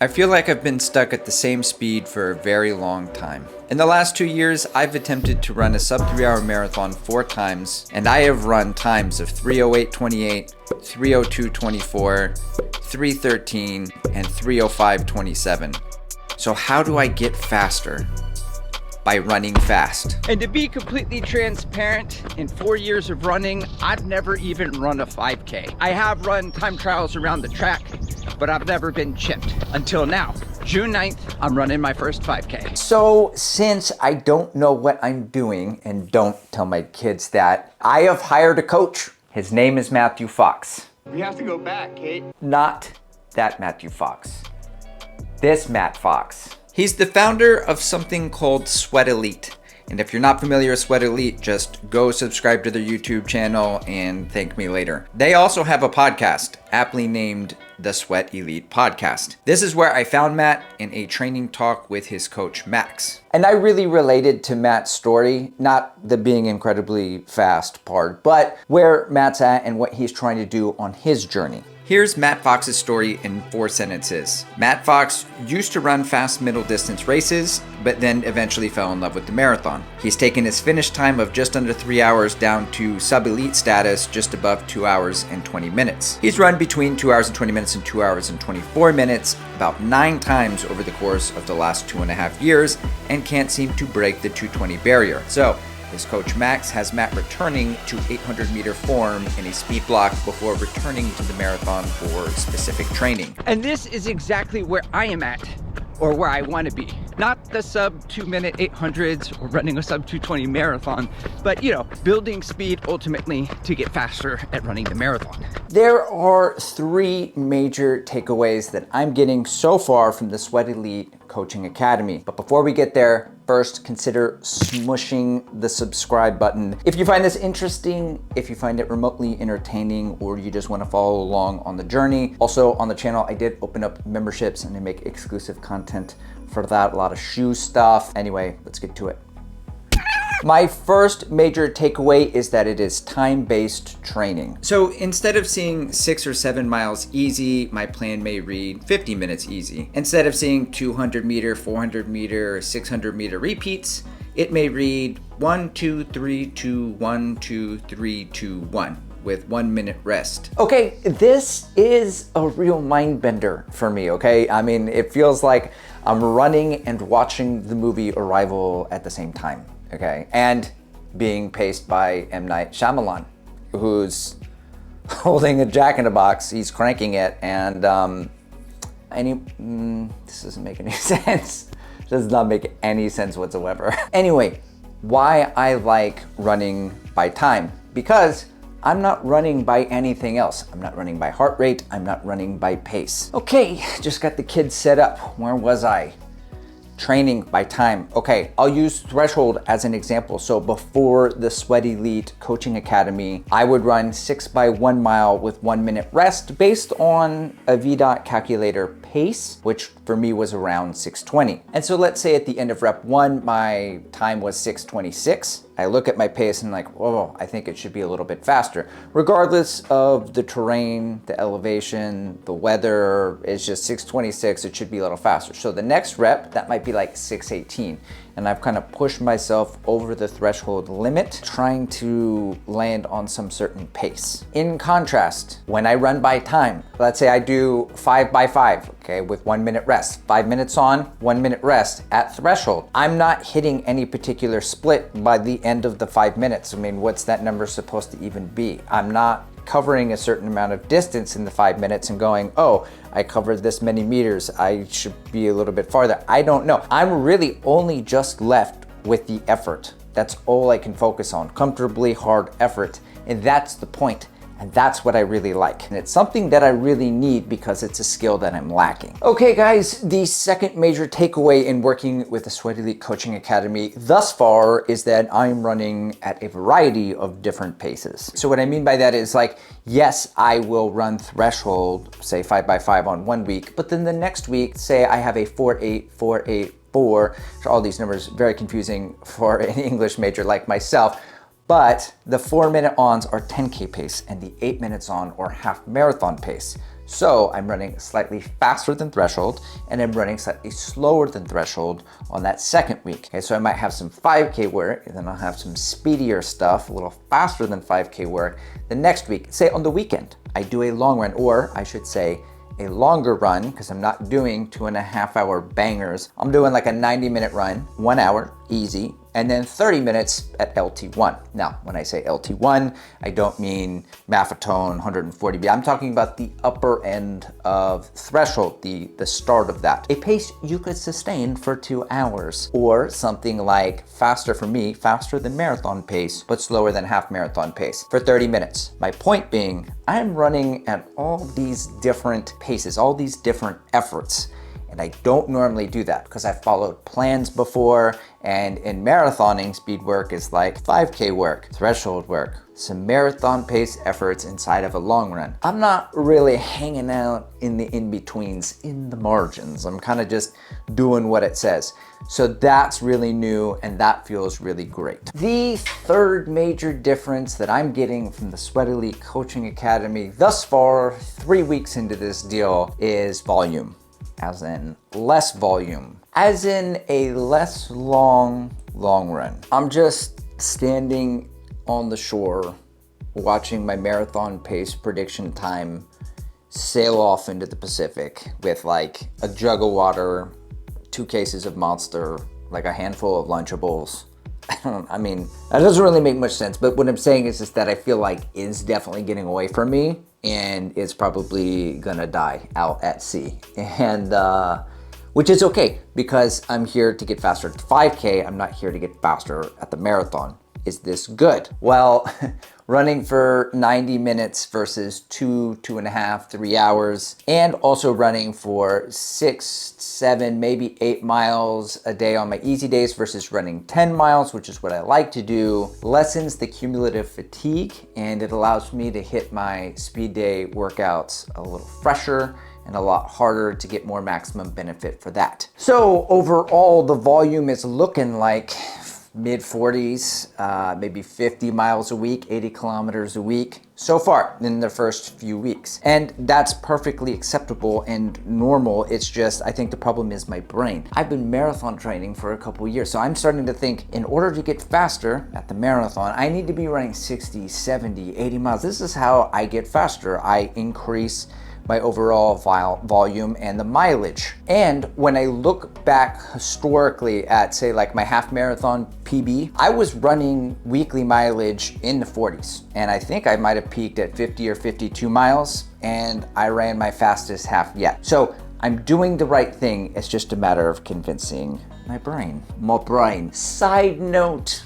I feel like I've been stuck at the same speed for a very long time. In the last 2 years, I've attempted to run a sub 3-hour marathon 4 times, and I have run times of 3:08:28, 3:02:24, 3:13, and 3:05:27. So how do I get faster? By running fast. And to be completely transparent, in 4 years of running, I've never even run a 5K. I have run time trials around the track, but I've never been chipped until now. June 9th, I'm running my first 5K. So since I don't know what I'm doing, and don't tell my kids that, I have hired a coach. His name is Matthew Fox. We have to go back, Kate. Not that Matthew Fox. This Matt Fox. He's the founder of something called Sweat Elite. And if you're not familiar with Sweat Elite, just go subscribe to their YouTube channel and thank me later. They also have a podcast, aptly named the Sweat Elite Podcast. This is where I found Matt in a training talk with his coach, Max. And I really related to Matt's story, not the being incredibly fast part, but where Matt's at and what he's trying to do on his journey. Here's Matt Fox's story in 4 sentences. Matt Fox used to run fast middle distance races, but then eventually fell in love with the marathon. He's taken his finish time of just under 3 hours down to sub-elite status, just above 2 hours and 20 minutes. He's run between 2 hours and 20 minutes and 2 hours and 24 minutes about 9 times over the course of the last 2.5 years and can't seem to break the 220 barrier. So, his coach Max has Matt returning to 800-meter form in a speed block before returning to the marathon for specific training. And this is exactly where I am at, or where I want to be. Not the sub 2-minute 800s or running a sub 220 marathon, but building speed ultimately to get faster at running the marathon. There are 3 major takeaways that I'm getting so far from the Sweat Elite Coaching Academy. But before we get there, first consider smushing the subscribe button. If you find this interesting, if you find it remotely entertaining, or you just want to follow along on the journey. Also on the channel, I did open up memberships and I make exclusive content for that, a lot of shoe stuff. Anyway, let's get to it. My first major takeaway is that it is time-based training. So instead of seeing 6 or 7 miles easy, my plan may read 50 minutes easy. Instead of seeing 200 meter, 400 meter, 600 meter repeats, it may read 1, 2, 3, 2, 1, 2, 3, 2, 1. With 1 minute rest. Okay, this is a real mind bender for me, okay? I mean, it feels like I'm running and watching the movie Arrival at the same time, okay? And being paced by M. Night Shyamalan, who's holding a jack-in-a-box, he's cranking it, and this doesn't make any sense. Does not make any sense whatsoever. Anyway, why I like running by time? Because I'm not running by anything else. I'm not running by heart rate. I'm not running by pace. Okay, just got the kids set up. Where was I? Training by time. Okay, I'll use threshold as an example. So before the Sweat Elite Coaching Academy, I would run 6 by 1 mile with 1 minute rest based on a VDOT calculator pace, which for me was around 6:20. And so let's say at the end of rep 1, my time was 6:26. I look at my pace and I'm like, whoa, I think it should be a little bit faster. Regardless of the terrain, the elevation, the weather, it's just 6:26, it should be a little faster. So the next rep, that might be like 6:18. And I've kind of pushed myself over the threshold limit, trying to land on some certain pace. In contrast, when I run by time, let's say I do 5 by 5, okay, with 1 minute rest, 5 minutes on, 1 minute rest at threshold. I'm not hitting any particular split by the end of the 5 minutes. I mean, what's that number supposed to even be? I'm not covering a certain amount of distance in the 5 minutes and going, oh, I covered this many meters, I should be a little bit farther. I don't know. I'm really only just left with the effort. That's all I can focus on, comfortably hard effort. And that's the point. And that's what I really like. And it's something that I really need because it's a skill that I'm lacking. Okay guys, the second major takeaway in working with the Sweat Elite Coaching Academy thus far is that I'm running at a variety of different paces. So what I mean by that is like, yes, I will run threshold, say 5 by 5 on 1 week, but then the next week, say I have a 4-8, 4-8, 4, all these numbers very confusing for an English major like myself. But the 4 minute ons are 10K pace and the 8 minutes on or half marathon pace. So I'm running slightly faster than threshold, and I'm running slightly slower than threshold on that second week. Okay, so I might have some 5K work, and then I'll have some speedier stuff, a little faster than 5K work the next week. Say on the weekend, I do a long run, or I should say a longer run, because I'm not doing 2.5 hour bangers. I'm doing like a 90-minute run, 1 hour, easy, and then 30 minutes at LT1. Now, when I say LT1, I don't mean Maffetone 140B. I'm talking about the upper end of threshold, the start of that. A pace you could sustain for 2 hours, or something like faster for me, faster than marathon pace, but slower than half marathon pace for 30 minutes. My point being, I'm running at all these different paces, all these different efforts. And I don't normally do that because I've followed plans before, and in marathoning, speed work is like 5K work, threshold work, some marathon pace efforts inside of a long run. I'm not really hanging out in the in-betweens, in the margins. I'm kind of just doing what it says. So that's really new, and that feels really great. The third major difference that I'm getting from the Sweat Elite Coaching Academy thus far, 3 weeks into this deal, is volume. As in less volume, as in a less long run. I'm just standing on the shore, watching my marathon pace prediction time sail off into the Pacific with like a jug of water, 2 cases of Monster, like a handful of Lunchables. I mean, that doesn't really make much sense, but what I'm saying is just that I feel like it's definitely getting away from me, and it's probably gonna die out at sea. And which is okay, because I'm here to get faster at the 5K. I'm not here to get faster at the marathon. Is this good? Well, running for 90 minutes versus 2.5, 3 hours, and also running for 6, 7, maybe 8 miles a day on my easy days versus running 10 miles, which is what I like to do, lessens the cumulative fatigue, and it allows me to hit my speed day workouts a little fresher and a lot harder to get more maximum benefit for that. So overall, the volume is looking like mid 40s, maybe 50 miles a week, 80 kilometers a week so far in the first few weeks. And that's perfectly acceptable and normal. It's just, I think the problem is my brain. I've been marathon training for a couple years, so I'm starting to think, in order to get faster at the marathon, I need to be running 60, 70, 80 miles. This is how I get faster. I increase my overall volume and the mileage. And when I look back historically at, say, like my half marathon PB, I was running weekly mileage in the 40s. And I think I might have peaked at 50 or 52 miles, and I ran my fastest half yet. So I'm doing the right thing. It's just a matter of convincing my brain. Side note,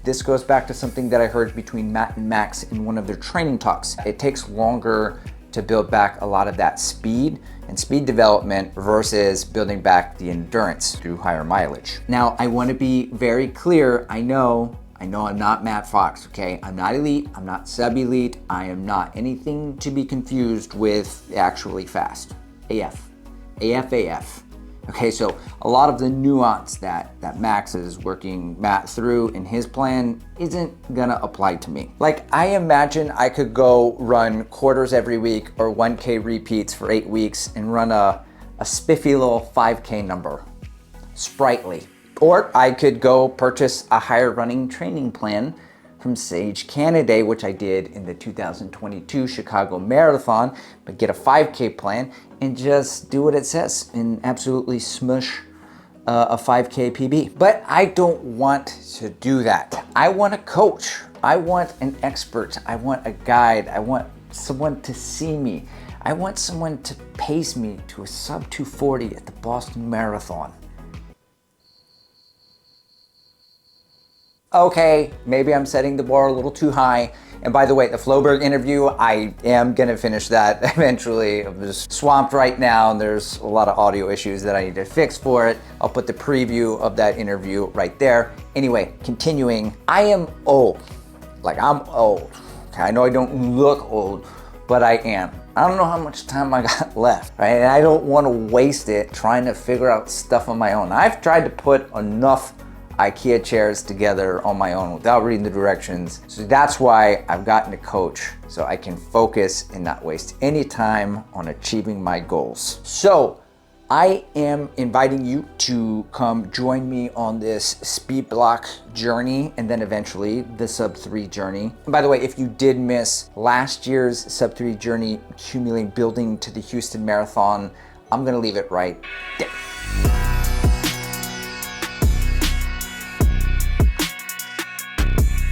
this goes back to something that I heard between Matt and Max in one of their training talks. It takes longer to build back a lot of that speed and speed development versus building back the endurance through higher mileage. Now, I want to be very clear. I know I'm not Matt Fox, okay? I'm not elite, I'm not sub-elite, I am not anything to be confused with actually fast. AF. Okay, so a lot of the nuance that Max is working Matt through in his plan isn't gonna apply to me. Like, I imagine I could go run quarters every week or 1K repeats for 8 weeks and run a spiffy little 5K number, sprightly. Or I could go purchase a higher running training plan from Sage Canaday, which I did in the 2022 Chicago Marathon, but get a 5K plan and just do what it says and absolutely smush a 5K PB. But I don't want to do that. I want a coach. I want an expert. I want a guide. I want someone to see me. I want someone to pace me to a sub 240 at the Boston Marathon. Okay, maybe I'm setting the bar a little too high. And by the way, the Floberg interview, I am gonna finish that eventually. I'm just swamped right now, and there's a lot of audio issues that I need to fix for it. I'll put the preview of that interview right there. Anyway, continuing, I am old. Like, I'm old. Okay, I know I don't look old, but I am. I don't know how much time I got left, right? And I don't wanna waste it trying to figure out stuff on my own. I've tried to put enough IKEA chairs together on my own without reading the directions. So that's why I've gotten a coach, so I can focus and not waste any time on achieving my goals. So I am inviting you to come join me on this speed block journey and then eventually the sub 3 journey. And by the way, if you did miss last year's sub 3 journey, accumulating building to the Houston Marathon, I'm gonna leave it right there.